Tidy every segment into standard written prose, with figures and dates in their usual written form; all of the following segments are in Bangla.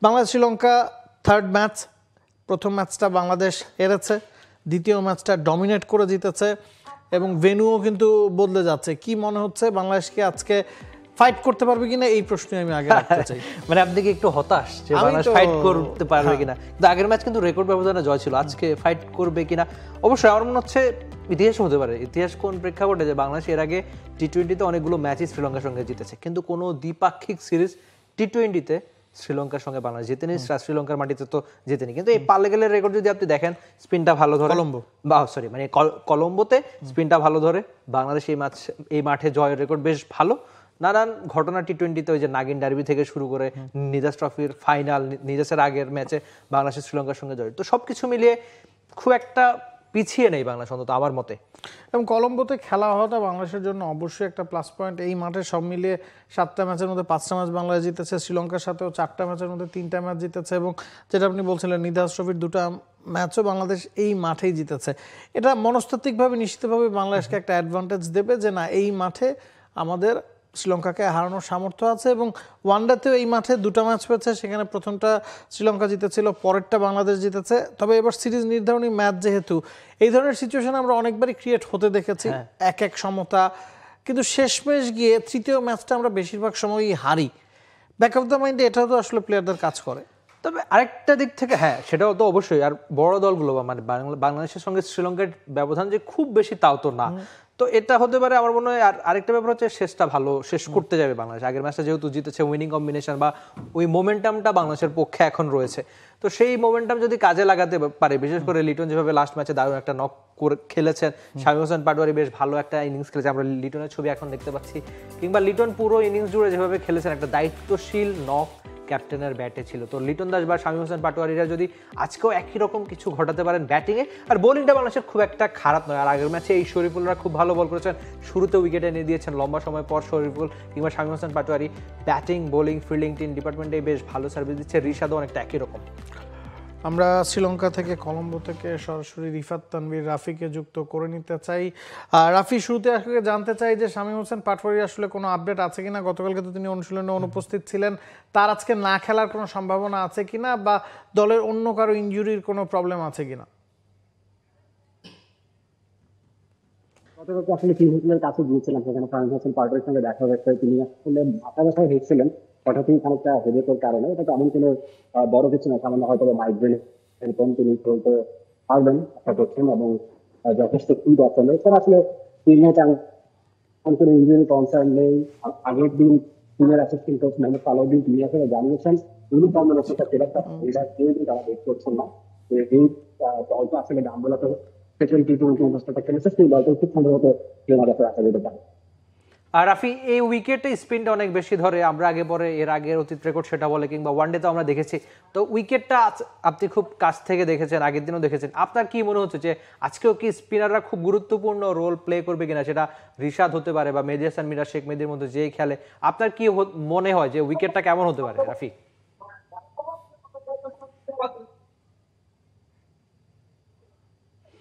বাংলাদেশ শ্রীলঙ্কা থার্ড ম্যাচ, প্রথম ম্যাচটা বাংলাদেশ হেরেছে, দ্বিতীয় ম্যাচটা ডমিনেট করে জিতেছে এবং ভেন্যুও কিন্তু বদলে যাচ্ছে। কি মনে হচ্ছে বাংলাদেশকে আজকে ফাইট করতে পারবে কিনা, এই প্রশ্নই আমি আগে রাখতে চাই। মানে আপনি কি একটু হতাশ যে বাংলাদেশ ফাইট করতে পারবে কিনা? কিন্তু আগের ম্যাচ কিন্তু রেকর্ড ব্যবধানে জয় ছিল, আজকে ফাইট করবে কিনা অবশ্যই আমার মনে হচ্ছে ইতিহাস হতে পারে। ইতিহাস কোন প্রেক্ষাপটে যে বাংলাদেশ এর আগে টি-20তে অনেকগুলো ম্যাচই শ্রীলঙ্কার সঙ্গে জিতেছে, কিন্তু কোনো দ্বিপাক্ষিক সিরিজ টি-20তে শ্রীলঙ্কার সঙ্গে বাংলাদেশ জিতেনি, শ্রীলঙ্কার মাটিতে তো জিতেনি। কিন্তু এই পাল্লে গেলের রেকর্ড যদি আপনি দেখেন, স্পিনটা ভালো ধরে কলম্বোতে স্পিনটা ভালো ধরে বাংলাদেশ এই মাঠে জয়ের রেকর্ড বেশ ভালো। নানান ঘটনা টি-20তে ওই যে নাগিন ডার্বি থেকে শুরু করে নিজাস ট্রফির ফাইনাল, নিজাসের আগের ম্যাচে বাংলাদেশের শ্রীলঙ্কার সঙ্গে জয়, তো সবকিছু মিলিয়ে খুব একটা পিছিয়ে নেই বাংলাদেশ অন্তত আমার মতে। এবং কলম্বোতে খেলা হওয়াটা বাংলাদেশের জন্য অবশ্যই একটা প্লাস পয়েন্ট। এই মাঠে সব মিলিয়ে 7টা ম্যাচের মধ্যে 5টা ম্যাচ বাংলাদেশ জিতেছে, শ্রীলঙ্কার সাথেও 4টা ম্যাচের মধ্যে 3টা ম্যাচ জিতেছে এবং যেটা আপনি বলছিলেন নিদাস ট্রফির 2টা ম্যাচও বাংলাদেশ এই মাঠেই জিতেছে। এটা মনস্তাত্ত্বিকভাবে নিশ্চিতভাবে বাংলাদেশকে একটা অ্যাডভান্টেজ দেবে যে না, এই মাঠে আমাদের শ্রীলঙ্কাকে হারানোর সামর্থ্য আছে। এবং ওয়ানডেতেও এই মাঠে 2টা ম্যাচ পেয়েছে, সেখানে প্রথমটা শ্রীলঙ্কা জিতেছিল, পরেরটা বাংলাদেশ জিতেছে। তবে এবার সিরিজ নির্ধারণী ম্যাচ যেহেতু, এই ধরনের সিচুয়েশন আমরা অনেকবারই ক্রিয়েট হতে দেখেছি, এক সমতা, কিন্তু শেষমেশ গিয়ে তৃতীয় ম্যাচটা আমরা বেশিরভাগ সময়ই হারি। ব্যাক অফ দ্য মাইন্ডে এটাও তো আসলে প্লেয়ারদের কাজ করে। তবে আরেকটা দিক থেকে হ্যাঁ, সেটাও তো অবশ্যই। আর বড় দলগুলো মানে বাংলাদেশের সঙ্গে শ্রীলঙ্কার ব্যবধান যে খুব বেশি তাও তো না, তো এটা হতে পারে আমার মনে হয়। আর আরেকটা ব্যাপার হচ্ছে শেষটা ভালো শেষ করতে যাবে বাংলাদেশ। আগের ম্যাচটা যেহেতু জিতেছে, উইনিং কম্বিনেশন বা ওই মোমেন্টামটা বাংলাদেশের পক্ষে এখন রয়েছে, তো সেই মোমেন্টাম যদি কাজে লাগাতে পারে, বিশেষ করে লিটন যেভাবে লাস্ট ম্যাচে দারুণ একটা নক করে খেলেছেন, শামীম হোসেন পাটোয়ারি বেশ ভালো একটা ইনিংস খেলেছে, আমরা লিটনের ছবি এখন দেখতে পাচ্ছি, কিংবা লিটন পুরো ইনিংস জুড়ে যেভাবে খেলেছেন, একটা দায়িত্বশীল নক ক্যাপ্টেনের ব্যাটে ছিল। তো লিটন দাস বা শামীম হোসেন পাটোয়ারিরা যদি আজকেও একই রকম কিছু ঘটাতে পারেন ব্যাটিংয়ে, আর বোলিংটা বাংলাদেশের খুব একটা খারাপ নয়। আর আগের ম্যাচে এই শরীফুলরা খুব ভালো বল করেছেন, শুরুতে উইকেটে নিয়ে দিয়েছেন, লম্বা সময় পর শরীফুল কিংবা Shamim Hossain Patwari batting bowling fielding team ডিপার্টমেন্টে বেশ ভালো সার্ভিস দিচ্ছে। রিশাদও অনেকটা একই রকম। আমরা শ্রীলঙ্কা থেকে, কলম্বো থেকে সরাসরি রিফাত তানভীর রাফিকে যুক্ত করে নিতে চাই। রাফি, শুরুতে আসলে জানতে চাই যে শামীম হোসেন পাটোয়ারি আসলে কোনো আপডেট আছে কিনা? গতকালকে তো তিনি অনুশীলনে অনুপস্থিত ছিলেন, তার আজকে না খেলার কোনো সম্ভাবনা আছে কিনা, বা দলের অন্য কারো ইনজুরির কোনো প্রবলেম আছে কিনা? গতকালকে আসলে ফিজিক্যালের কাছে গিয়েছিলাম, সেখানে শামীম হোসেন পাটোয়ারির সঙ্গে দেখা হয়েছে। তিনি আসলে মাথা ব্যথায় হয়েছিলেন হঠাৎই খানিকটা হেডেকের কারণে। এটা তেমন কোনো বড় কিছু না, সামান্য হয়তো মাইগ্রেন এরকম তিনি চলতে পারবেন আশা করছেন এবং যথেষ্ট ফিট আছেন। এছাড়া আসলে টিমে তেমন কোনো ইঞ্জুরি কনসার্ন নেই। আগের দিন টিমের অ্যাসিস্ট্যান্ট কোচ মোহাম্মদ সালাউদ্দিন তিনি আসলে জানিয়েছেন উনি কর্মরতটা খুব একটা এবার কেউ কিন্তু তারা বের করছেন না। এই দলটা আসলে গাম্বুলাতে স্পেশাল টি-20 অবস্থাটা খেলেছে, সেই দলটা খুব সম্ভবত কেনাদাতে আসা যেতে পারে। আর রাফি, এই উইকেটে স্পিনটা অনেক বেশি ধরে, আমরা আগে পরে এর আগের অতীত রেকর্ড সেটা বলে, কিংবা ওয়ানডে তো আমরা দেখেছি। তো উইকেটটা আপনি খুব কাছ থেকে দেখেছেন, আগের দিনও দেখেছেন, আপনার কি মনে হচ্ছে যে আজকেও কি স্পিনাররা খুব গুরুত্বপূর্ণ রোল প্লে করবে কিনা? সেটা রিশাদ হতে পারে বা মেহেদী হাসান মিরাজ, শেখ মেহেদীর মধ্যে যেই খেলে, আপনার কি মনে হয় যে উইকেটটা কেমন হতে পারে রাফি?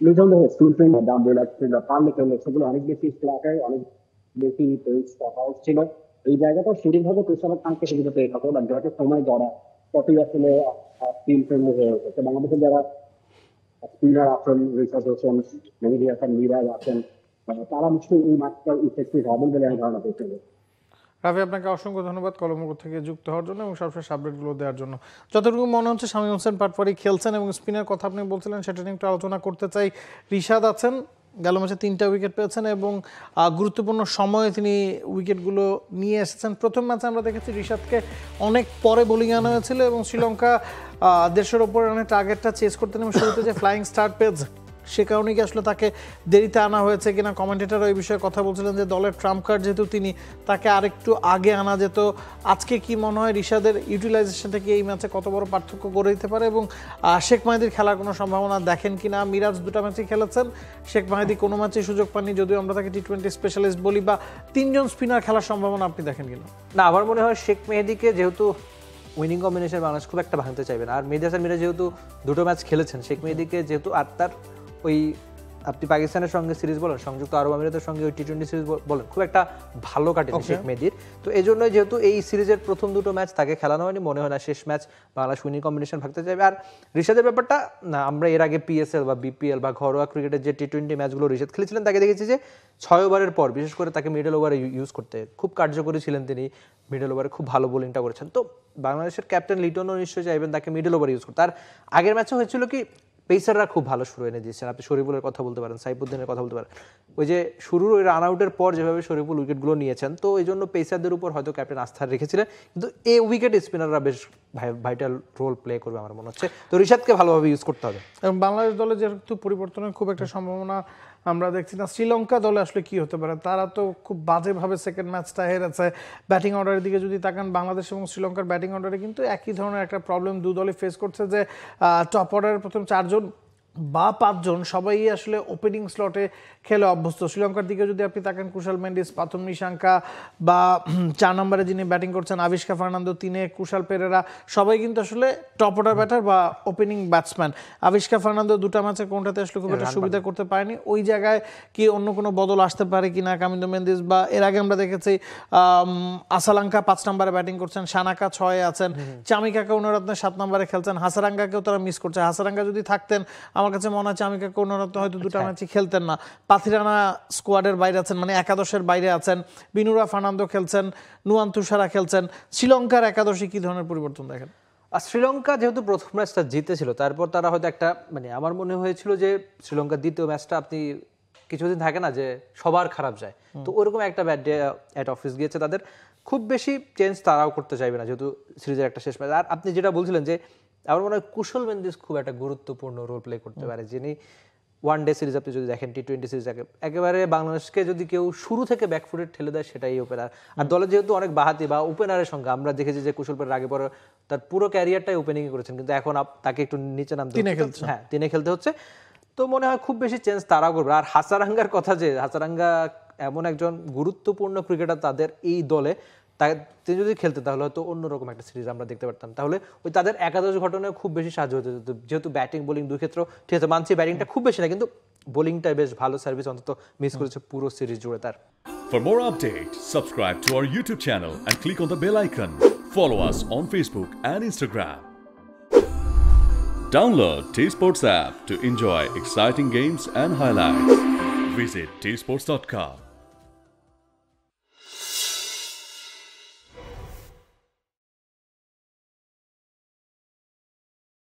নিঃসন্দেহে সুইপিং দাম বোলার পারলে খেললে সেগুলো অনেক বেশি স্ট্রাইকার, অনেক বেশি ছিল। এই জায়গাটা সেরকমভাবে তুষার খানকে সুবিধা পেয়ে থাকো, বা যত সময় গড়া ততই আসলে স্পিন ফ্রেন্ডলি হয়ে উঠেছে। বাংলাদেশের যারা স্পিনার আছেন, রিশাদ হোসেন, মেহেদী হাসান মিরাজ আছেন, তারা নিশ্চয়ই এই মাঠটা ইফেক্টিভ হবেন বলে আমি ধারণা করতে পারি। রাফি, আপনাকে অসংখ্য ধন্যবাদ কলম্বো থেকে যুক্ত হওয়ার জন্য এবং সবশেষ আপডেটগুলো দেওয়ার জন্য। যতটুকু মনে হচ্ছে শামীম হোসেন পাটোয়ারি খেলছেন এবং স্পিনের কথা আপনি বলছিলেন, সেটা নিয়ে একটু আলোচনা করতে চাই। রিশাদ আছেন, গেল ম্যাচে 3টা উইকেট পেয়েছেন এবং গুরুত্বপূর্ণ সময়ে তিনি উইকেটগুলো নিয়ে এসেছেন। প্রথম ম্যাচে আমরা দেখেছি রিশাদকে অনেক পরে বোলিং আনা হয়েছিল এবং শ্রীলঙ্কা 150-এর ওপর রানের টার্গেটটা চেস করতে নেমে শুরুতে যে ফ্লাইং স্টার্ট পেয়েছে, সে কারণে কি আসলে তাকে দেরিতে আনা হয়েছে কিনা? কমেন্টেটরও এই বিষয়ে কথা বলছিলেন যে দলের ট্রাম্প কার্ড যেহেতু তিনি, তাকে আরেকটু আগে আনা যেত। আজকে কি মনে হয় রিশাদের ইউটিলাইজেশন থেকে এই ম্যাচে কত বড় পার্থক্য গড়ে দিতে পারে? এবং শেখ মাহিদির খেলার কোনো সম্ভাবনা দেখেন কিনা? মিরাজ 2টা ম্যাচই খেলেছেন, শেখ মাহিদি কোনো ম্যাচেই সুযোগ পাননি, যদিও আমরা তাকে টি-20 স্পেশালিস্ট বলি। বা 3জন স্পিনার খেলার সম্ভাবনা আপনি দেখেন কিনা? না, আমার মনে হয় শেখ মেহেদীকে যেহেতু উইনিং কম্বিনেশন বাংলাদেশ খুব একটা ভাঙতে চাইবে না, আর মেহেদী হাসান মিরাজ যেহেতু 2টো ম্যাচ খেলেছেন, শেখ মেহেদীকে যেহেতু আর তার ওই আপনি পাকিস্তানের সঙ্গে সিরিজ বলেন, সংযুক্ত আরব আমিরাতের সঙ্গে ওই টি-20 সিরিজ বলেন, খুব একটা ভালো কাটেনি শেখ মেহেদীর। তো এই জন্যই যেহেতু এই সিরিজের প্রথম দুটো ম্যাচ তাকে খেলানো হয়নি, মনে হয় না শেষ ম্যাচ বাংলাদেশ উইনিং কম্বিনেশন ভাগতে চাইবে। আর রিশাদের ব্যাপারটা না, আমরা এর আগে পিএসএল বা বিপিএল বা ঘরোয়া ক্রিকেটের যে টি-20 ম্যাচগুলো রিশাদ খেলেছিলেন তাকে দেখেছি যে 6 ওভারের পর বিশেষ করে তাকে মিডল ওভারে ইউজ করতে খুব কার্যকরী ছিলেন তিনি, মিডল ওভারে খুব ভালো বোলিংটা করেছেন। তো বাংলাদেশের ক্যাপ্টেন লিটনও নিশ্চয়ই চাইবেন তাকে মিডল ওভার ইউজ করতে। আর আগের ম্যাচে হয়েছিল কি, পেসাররা খুব ভালো শুরু এনে দিয়েছেন, আপনি শরীফুলের কথা বলতে পারেন, সাইফুদ্দিনের কথা বলতে পারেন। ওই যে শুরুর ওই রান আউটের পর যেভাবে শরীফুল উইকেটগুলো নিয়েছেন, তো এই জন্য পেসারদের উপর হয়তো ক্যাপ্টেন আস্থা রেখেছিলেন, কিন্তু এই উইকেট স্পিনাররা বেশ ভাইটাল রোল প্লে করবে আমার মনে হচ্ছে। তো রিশাদকে ভালোভাবে ইউজ করতে হবে। এবং বাংলাদেশ দলে যেহেতু পরিবর্তনের খুব একটা সম্ভাবনা আমরা দেখছি না, শ্রীলঙ্কা দলে আসলে কি হতে পারে? তারা তো খুব বাজেভাবে সেকেন্ড ম্যাচটা হেরেছে। ব্যাটিং অর্ডারের দিকে যদি তাকান, বাংলাদেশ এবং শ্রীলঙ্কার ব্যাটিং অর্ডারে কিন্তু একই ধরনের একটা প্রবলেম দু দলই ফেস করছে, যে টপ অর্ডারের প্রথম 4 জন বা 5 জন সবাই আসলে ওপেনিং স্লটে খেলে অভ্যস্ত। শ্রীলঙ্কার দিকে যদি আপনি তাকান, কুশাল মেন্ডিস, পাথম নিশাঙ্কা, বা 4 নম্বরে যিনি ব্যাটিং করছেন আবিষ্কা ফার্নান্দো, 3-এ কুশাল পেরেরা, সবাই কিন্তু আসলে টপ অর্ডার ব্যাটার বা ওপেনিং ব্যাটসম্যান। আবিষ্কা ফার্নান্দো 2টা ম্যাচে কোনটাতে আসলে খুব একটা সুবিধা করতে পারেনি। ওই জায়গায় কি অন্য কোনো বদল আসতে পারে কিনা? কামিন্দো মেন্দিস, বা এর আগে আমরা দেখেছি আসালাঙ্কা 5 নম্বরে ব্যাটিং করছেন, সানাকা 6-এ আছেন, চামিকা কৌনরত্নে 7 নম্বরে খেলছেন, হাসারাঙ্গাকেও তারা মিস করছে। হাসারাঙ্গা যদি থাকতেন, আমার কাছে মনে হয় চামিকা কৌনরত্ন হয়তো 2টা ম্যাচই খেলতেন না। পাথিরানা স্কোয়াডের বাইরে আছেন, মানে একাদশের বাইরে আছেন। বিনুরা ফার্নান্দো খেলছেন, নুয়ান তুষারা খেলছেন। শ্রীলঙ্কার একাদশে কি ধরনের পরিবর্তন দেখেন? আর শ্রীলঙ্কা যেহেতু প্রথম ম্যাচটা জিতেছিল, তারপর তারা হয়তো একটা, মানে আমার মনে হয়েছিল যে শ্রীলঙ্কার দ্বিতীয় ম্যাচটা, আপনি কিছুদিন থাকে না যে সবার খারাপ যায়, তো ওরকম একটা ব্যাড ডে অ্যাট অফিস গিয়েছে তাদের। খুব বেশি চেঞ্জ তারাও করতে চাইবে না, যেহেতু সিরিজের একটা শেষ ম্যাচ। আর আপনি যেটা বলছিলেন যে আমার মনে হয় কুশল মেন্দিস খুব একটা গুরুত্বপূর্ণ রোল প্লে করতে পারে, যিনি ওয়ান ডে সিরিজ আপনি যদি দেখেন, টি-20 সিরিজ একেবারে বাংলাদেশকে যদি কেউ শুরু থেকে ব্যাকফুটে ঠেলে দেয় সেটাই ওপেনার। আর দলে যেহেতু অনেক বাহাতি বা ওপেনারের সঙ্গে আমরা দেখেছি যে কুশল পেরের আগে পরে তার পুরো ক্যারিয়ারটাই ওপেনিং করেছেন, কিন্তু এখন তাকে একটু নিচে নামতে হচ্ছে, হ্যাঁ 3-এ খেলতে হচ্ছে। তো মনে হয় খুব বেশি চেঞ্জ তারাও করবে। আর হাসারাঙ্গার কথা, যে হাসারাঙ্গা এমন একজন গুরুত্বপূর্ণ ক্রিকেটার তাদের এই দলে, তিনি যদি খেলতেন তাহলে হয়তো অন্যরকম একটা সিরিজ আমরা দেখতে পারতাম। তাহলে ওই তাদের একাদশ ঘটনায় খুব বেশি সাহায্য হতে হতো, যেহেতু ব্যাটিং বোলিং দুই ক্ষেত্র ঠিক আছে, মানছি ব্যাটিংটা খুব বেশি না, কিন্তু বোলিংটাই বেশ ভালো সার্ভিস অন্তত মিস করেছে পুরো সিরিজ জুড়ে তার। For more updates, subscribe to our YouTube channel and click on the bell icon. Follow us on Facebook and Instagram. Download T-Sports app to enjoy exciting games and highlights. Visit tsports.com.